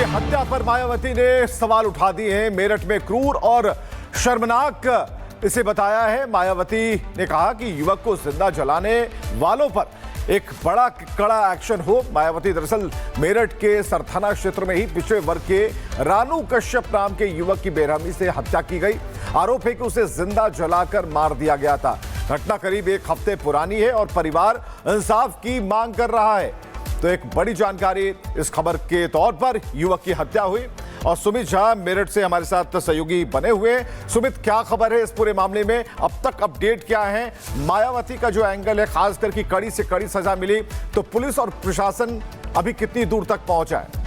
हत्या पर मायावती ने सवाल उठा दिए हैं। मेरठ में क्रूर और शर्मनाक इसे बताया है। मायावती ने कहा कि युवक को जिंदा जलाने वालों पर एक बड़ा कड़ा एक्शन हो। मायावती दरअसल मेरठ के सरथाना क्षेत्र में ही पिछड़े वर्ग के रानू कश्यप नाम के युवक की बेरहमी से हत्या की गई। आरोप है कि उसे जिंदा जलाकर मार दिया गया था। घटना करीब एक हफ्ते पुरानी है और परिवार इंसाफ की मांग कर रहा है। तो एक बड़ी जानकारी इस खबर के तौर पर युवक की हत्या हुई। और सुमित झा मेरठ से हमारे साथ सहयोगी बने हुए हैं। सुमित, क्या खबर है इस पूरे मामले में? अब तक अपडेट क्या है? मायावती का जो एंगल है, खासकर की कड़ी से कड़ी सजा मिली, तो पुलिस और प्रशासन अभी कितनी दूर तक पहुंचा है?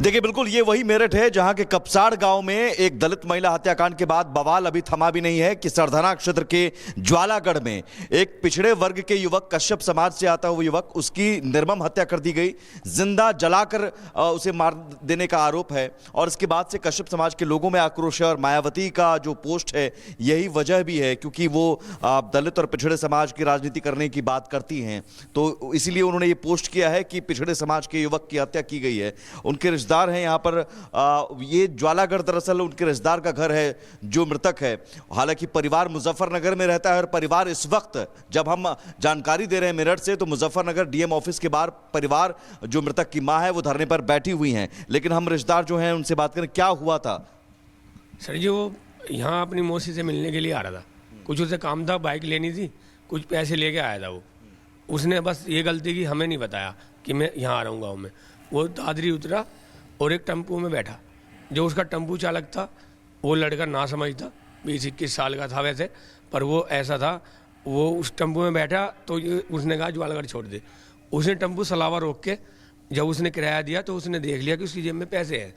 देखिए, बिल्कुल ये वही मेरठ है जहां के कपसाड़ गांव में एक दलित महिला हत्याकांड के बाद बवाल अभी थमा भी नहीं है कि सरथाना क्षेत्र के ज्वालागढ़ में एक पिछड़े वर्ग के युवक, कश्यप समाज से आता हुआ युवक, उसकी निर्मम हत्या कर दी गई। जिंदा जलाकर उसे मार देने का आरोप है और इसके बाद से कश्यप समाज के लोगों में आक्रोश है। और मायावती का जो पोस्ट है यही वजह भी है, क्योंकि वो दलित और पिछड़े समाज की राजनीति करने की बात करती हैं, तो इसीलिए उन्होंने ये पोस्ट किया है कि पिछड़े समाज के युवक की हत्या की गई है। उनके रिश्तेदार हैं यहाँ पर। ये ज्वालागढ़ दरअसल उनके रिश्तेदार का घर है जो मृतक है। हालांकि परिवार मुजफ्फरनगर में रहता है और परिवार इस वक्त, जब हम जानकारी दे रहे हैं मेरठ से, तो मुजफ्फरनगर डीएम ऑफिस के बाहर परिवार, जो मृतक की मां है, वो धरने पर बैठी हुई हैं। लेकिन हम रिश्तेदार जो हैं उनसे बात करें, क्या हुआ था? सर जी, वो यहाँ अपनी मौसी से मिलने के लिए आ रहा था। कुछ उसे काम था, बाइक लेनी थी, कुछ पैसे लेके आया था। वो उसने बस ये गलती की, हमें नहीं बताया कि मैं यहाँ आ रहा हूँ गाँव में। वो दादरी उतरा और एक टेम्पो में बैठा। जो उसका टेम्पो चालक था वो लड़का ना समझ था, 20-21 साल का था वैसे, पर वो ऐसा था। वो उस टेम्पो में बैठा तो उसने कहा ज्वालागढ़ छोड़ दे। उसने टेम्पो सलावा रोक के जब उसने किराया दिया तो उसने देख लिया कि उसकी जेब में पैसे हैं।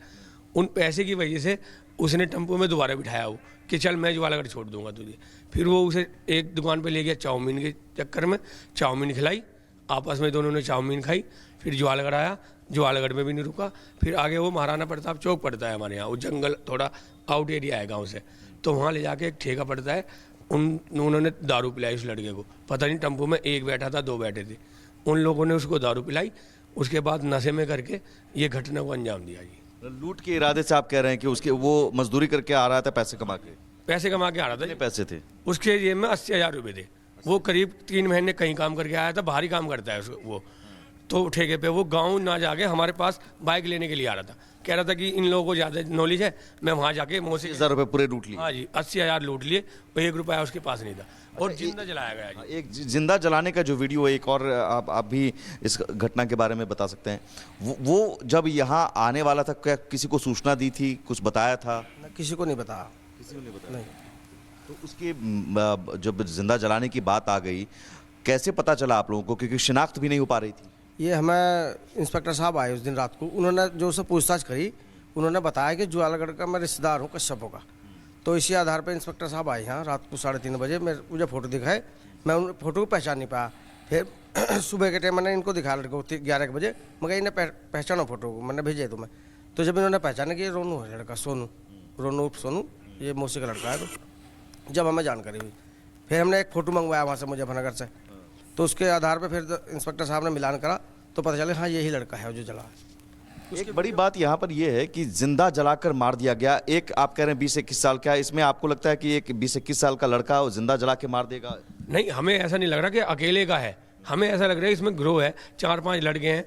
उन पैसे की वजह से उसने टेम्पो में दोबारा बिठाया वो कि चल मैं ज्वालागढ़ छोड़ दूंगा तुझे। फिर वो उसे एक दुकान पे ले गया, चाउमीन के चक्कर में चाउमीन खिलाई। आपस में दोनों ने चाउमीन खाई। फिर ज्वालागढ़ आया, ज्वालागढ़ में भी नहीं रुका। फिर आगे वो महाराणा प्रताप चौक पड़ता है हमारे यहाँ, वो जंगल थोड़ा आउट एरिया है गांव से, तो वहाँ ले जाके एक ठेका पड़ता है। उन्होंने दारू पिलाई उस लड़के को। पता नहीं टेम्पो में एक बैठा था, 2 बैठे थे। उन लोगों ने उसको दारू पिलाई। उसके बाद नशे में करके ये घटना को अंजाम दिया जी। लूट के इरादे से आप कह रहे हैं कि उसके वो मजदूरी करके आ रहा था, पैसे कमा के आ रहा था। कितने पैसे थे उसके जेब में? 80,000 रुपये थे। वो करीब 3 महीने कहीं काम करके आया था, भारी काम करता है वो। तो ठेके पे वो गांव ना जाके हमारे पास बाइक लेने के लिए आ रहा था। कह रहा था कि इन लोगों को ज़्यादा नॉलेज है, मैं वहाँ जाके मौसी 10,000 रुपये पूरे लूट लिए। हाँ जी, 80,000 लूट लिए। वो 1 रुपया उसके पास नहीं था और जिंदा जलाया गया जी। एक जिंदा जलाने का जो वीडियो है, एक और आप भी इस घटना के बारे में बता सकते हैं। वो जब यहाँ आने वाला था, क्या किसी को सूचना दी थी, कुछ बताया था? किसी को नहीं बताया। किसी को नहीं बताया? नहीं। तो उसके जब जिंदा जलाने की बात आ गई, कैसे पता चला आप लोगों को? क्योंकि शिनाख्त भी नहीं हो पा रही थी। ये हमें इंस्पेक्टर साहब आए उस दिन रात को। उन्होंने जो उससे पूछताछ करी, उन्होंने बताया कि ज्वालागढ़ का मैं रिश्तेदार हूँ कश्यपों का। तो इसी आधार पर इंस्पेक्टर साहब आए यहाँ रात को 3:30 बजे। मुझे फ़ोटो दिखाए, मैं उन फोटो को पहचान नहीं पाया। फिर सुबह के टाइम मैंने इनको दिखाया लड़के को 11 बजे। मगर इन्हें पहचानो फ़ोटो को, मैंने भेजे तुम्हें। तो जब इन्होंने पहचाना कि ये रोनू है लड़का, सोनू ये मौसी का लड़का है। तो जब हमें जानकारी हुई, फिर हमने एक फ़ोटो मंगवाया वहाँ से मुजफ्फरनगर से। तो उसके आधार पर फिर इंस्पेक्टर साहब ने मिलान करा तो पता चला हाँ यही लड़का है जो जला है। एक बड़ी बात यहाँ पर यह है कि जिंदा जलाकर मार दिया गया। एक आप कह रहे हैं 20-21 साल का, इसमें आपको लगता है कि एक 20-21 साल का लड़का वो जिंदा जला के मार देगा? नहीं, हमें ऐसा नहीं लग रहा कि अकेले का है। हमें ऐसा लग रहा है इसमें ग्रोह है। 4-5 लड़के हैं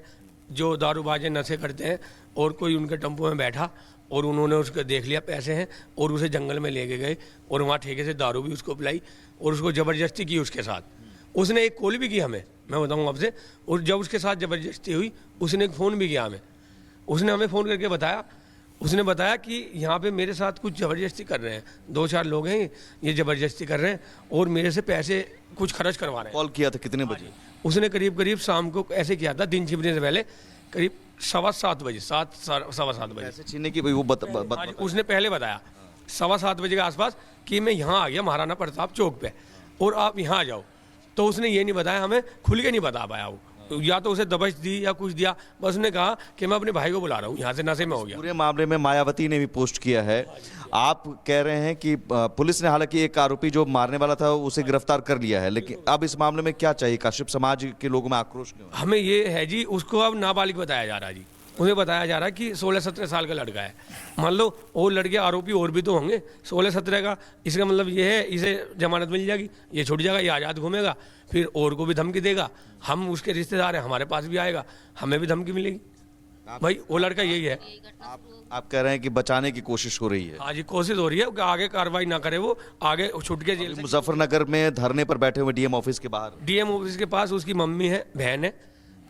जो दारूबाजे नशे करते हैं और कोई उनके टेम्पो में बैठा और उन्होंने उसको देख लिया पैसे हैं और उसे जंगल में लेके गए और वहाँ ठेके से दारू भी उसको पिलाई और उसको ज़बरदस्ती की उसके साथ। उसने एक कॉल भी की हमें, मैं बताऊँ आपसे। और जब उसके साथ ज़बरदस्ती हुई, उसने एक फ़ोन भी किया हमें। उसने हमें फ़ोन करके बताया, उसने बताया कि यहाँ पे मेरे साथ कुछ ज़बरदस्ती कर रहे हैं, 2-4 लोग हैं, ये ज़बरदस्ती कर रहे हैं और मेरे से पैसे कुछ खर्च करवा रहे हैं। कॉल किया था कितने बजे? उसने करीब शाम को ऐसे किया था, दिन छिपने से पहले, करीब 7:15 बजे, 7-7:15 बजे। पैसे छीनने की वो उसने पहले बताया 7:15 बजे के आसपास कि मैं यहाँ आ गया महाराणा प्रताप चौक पे और आप यहाँ आ जाओ। तो उसने ये नहीं बताया, हमें खुल के नहीं बता पाया वो। या तो उसे दबश दी या कुछ दिया, बस उसने कहा कि मैं अपने भाई को बुला रहा हूँ, यहाँ से नशे में हो गया। पूरे मामले में मायावती ने भी पोस्ट किया है। आप कह रहे हैं कि पुलिस ने हालांकि एक आरोपी जो मारने वाला था उसे गिरफ्तार कर लिया है, लेकिन अब इस मामले में क्या चाहिए? कश्यप समाज के लोगों में आक्रोश क्यों है? हमें ये है जी, उसको अब नाबालिग बताया जा रहा है जी। उन्हें बताया जा रहा है कि 16-17 साल का लड़का है। मान लो वो लड़के आरोपी और भी तो होंगे 16-17 का, इसका मतलब ये है इसे जमानत मिल जाएगी, ये छूट जाएगा, ये आज़ाद घूमेगा, फिर और को भी धमकी देगा। हम उसके रिश्तेदार हैं, हमारे पास भी आएगा, हमें भी धमकी मिलेगी। भाई वो लड़का यही है। आप कह रहे हैं कि बचाने की कोशिश हो रही है? हाँ जी, कोशिश हो रही है कि आगे कार्रवाई ना करे, वो आगे छूट के जेल से। मुजफ्फरनगर में धरने पर बैठे हुए डीएम ऑफिस के बाहर, डीएम ऑफिस के पास उसकी मम्मी है, बहन है,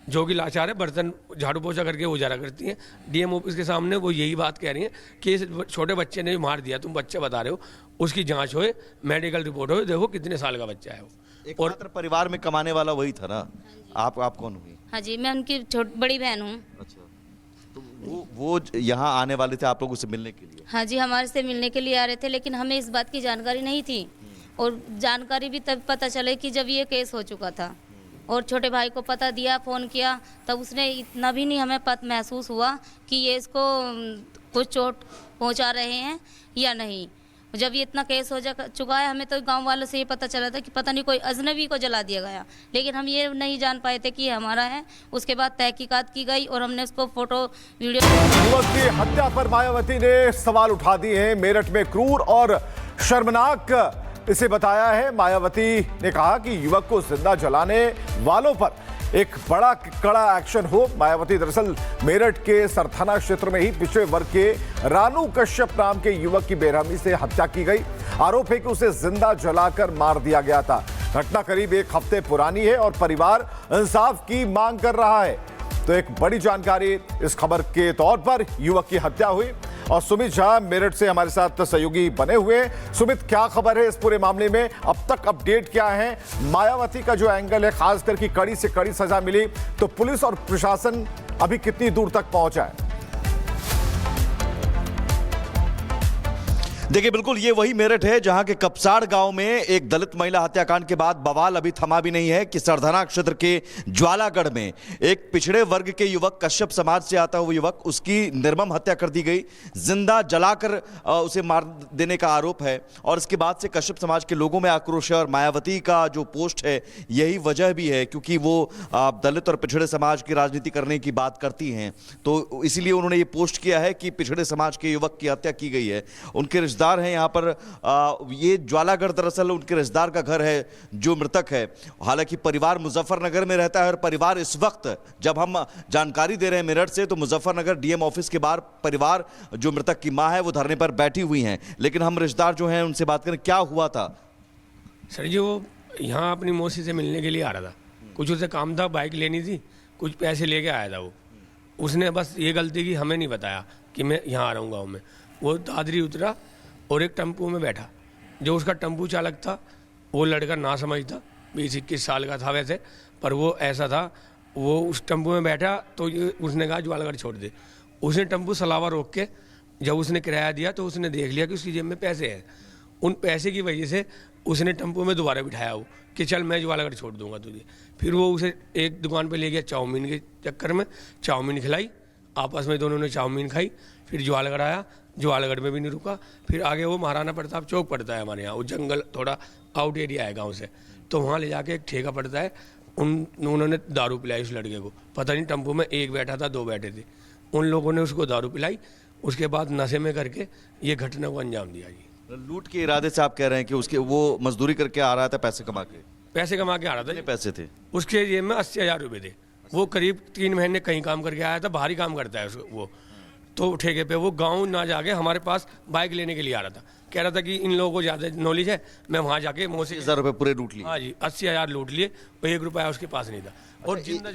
जो कि लाचार है, बर्तन झाड़ू पोछा करके गुजारा करती हैं। डीएम ऑफिस के सामने वो यही बात कह रही हैं कि इस छोटे बच्चे ने मार दिया, तुम बच्चे बता रहे हो, उसकी जांच होए, मेडिकल रिपोर्ट होए, देखो कितने साल का बच्चा है वो। एक मात्र परिवार में कमाने वाला वही था ना? आप कौन हुई? हाँ जी, मैं उनकी बड़ी बहन हूँ। अच्छा, तो वो यहाँ आने वाले थे आप लोगों से मिलने के लिए? हाँ जी, हमारे से मिलने के लिए आ रहे थे, लेकिन हमें इस बात की जानकारी नहीं थी, और जानकारी भी तब पता चले कि जब ये केस हो चुका था, और छोटे भाई को पता दिया, फ़ोन किया, तब उसने इतना भी नहीं हमें महसूस हुआ कि ये इसको कुछ चोट पहुंचा रहे हैं या नहीं। जब ये इतना केस हो चुका है, हमें तो गांव वालों से ये पता चला था कि पता नहीं कोई अजनबी को जला दिया गया, लेकिन हम ये नहीं जान पाए थे कि ये हमारा है। उसके बाद तहकीकात की गई और हमने उसको फोटो वीडियो। युवक की हत्या पर मायावती ने सवाल उठा दिए हैं। मेरठ में क्रूर और शर्मनाक इसे बताया है। मायावती ने कहा कि युवक को जिंदा जलाने वालों पर एक बड़ा कड़ा एक्शन हो। मायावती दरअसल मेरठ के सरथाना क्षेत्र में ही पिछड़े वर्ग के रानू कश्यप नाम के युवक की बेरहमी से हत्या की गई। आरोप है कि उसे जिंदा जलाकर मार दिया गया था। घटना करीब एक हफ्ते पुरानी है और परिवार इंसाफ की मांग कर रहा है। तो एक बड़ी जानकारी इस खबर के तौर पर, युवक की हत्या हुई। और सुमित झा मेरठ से हमारे साथ सहयोगी बने हुए हैं। सुमित, क्या खबर है इस पूरे मामले में? अब तक अपडेट क्या है? मायावती का जो एंगल है, खासकर की कड़ी से कड़ी सजा मिली, तो पुलिस और प्रशासन अभी कितनी दूर तक पहुंचा है? देखिए, बिल्कुल ये वही मेरठ है जहां के कपसाड़ गांव में एक दलित महिला हत्याकांड के बाद बवाल अभी थमा भी नहीं है कि सरधना क्षेत्र के ज्वालागढ़ में एक पिछड़े वर्ग के युवक, कश्यप समाज से आता हुआ युवक, उसकी निर्मम हत्या कर दी गई। जिंदा जलाकर उसे मार देने का आरोप है और इसके बाद से कश्यप समाज के लोगों में आक्रोश है। और मायावती का जो पोस्ट है यही वजह भी है, क्योंकि वो दलित और पिछड़े समाज की राजनीति करने की बात करती हैं, तो इसीलिए उन्होंने ये पोस्ट किया है कि पिछड़े समाज के युवक की हत्या की गई है। उनके रिश्तेदार हैं यहाँ पर। ये ज्वालागढ़ दरअसल उनके रिश्तेदार का घर है जो मृतक है। हालांकि परिवार मुजफ्फरनगर में रहता है और परिवार इस वक्त, जब हम जानकारी दे रहे हैं मेरठ से, तो मुजफ्फरनगर डीएम ऑफिस के बाहर परिवार, जो मृतक की मां है, वो धरने पर बैठी हुई हैं। लेकिन हम रिश्तेदार जो हैं उनसे बात करें, क्या हुआ था? सर जी, वो यहाँ अपनी मौसी से मिलने के लिए आ रहा था, कुछ उसे काम था, बाइक लेनी थी, कुछ पैसे लेके आया था वो। उसने बस ये गलती की, हमें नहीं बताया कि मैं यहाँ आ रहा हूँ गाँव में। वो दादरी उतरा और एक टेम्पो में बैठा। जो उसका टेम्पो चालक था वो लड़का ना समझ था, 20-21 साल का था वैसे, पर वो ऐसा था, वो उस टेम्पो में बैठा तो उसने कहा ज्वालागढ़ छोड़ दे। उसने टेम्पो सलावा रोक के जब उसने किराया दिया तो उसने देख लिया कि उसकी जेब में पैसे हैं। उन पैसे की वजह से उसने टेम्पो में दोबारा बिठाया वो कि चल मैं ज्वालागढ़ छोड़ दूंगा तुझे। फिर वो उसे एक दुकान पे ले गया, चाउमीन के चक्कर में चाउमीन खिलाई, आपस में दोनों ने चाउमीन खाई। फिर ज्वालागढ़ आया, ज्वालागढ़ में भी नहीं रुका। फिर आगे वो महाराणा प्रताप चौक पड़ता है हमारे यहाँ, वो जंगल थोड़ा आउट एरिया है गाँव से, तो वहाँ ले जाके एक ठेका पड़ता है। उन्होंने दारू पिलाई उस लड़के को, पता नहीं टेम्पो में एक बैठा था, 2 बैठे थे। उन लोगों ने उसको दारू पिलाई, उसके बाद नशे में करके ये घटना को अंजाम दिया जी। लूट के इरादे से आप कह रहे हैं कि उसके वो मजदूरी करके आ रहा था, पैसे कमा के आ रहा था। कितने पैसे थे उसके जेब में? 80,000 रुपये थे। वो करीब 3 महीने कहीं काम करके आया था, भारी काम करता है वो। तो ठेके पे वो गांव ना जाके हमारे पास बाइक लेने के लिए आ रहा था, कह रहा था कि इन लोगों को ज़्यादा नॉलेज है, मैं वहाँ जाके 80,000 रुपये पूरे लूट लिए। हाँ जी, 80,000 लूट लिए, 1 रुपया उसके पास नहीं था। और जिंदा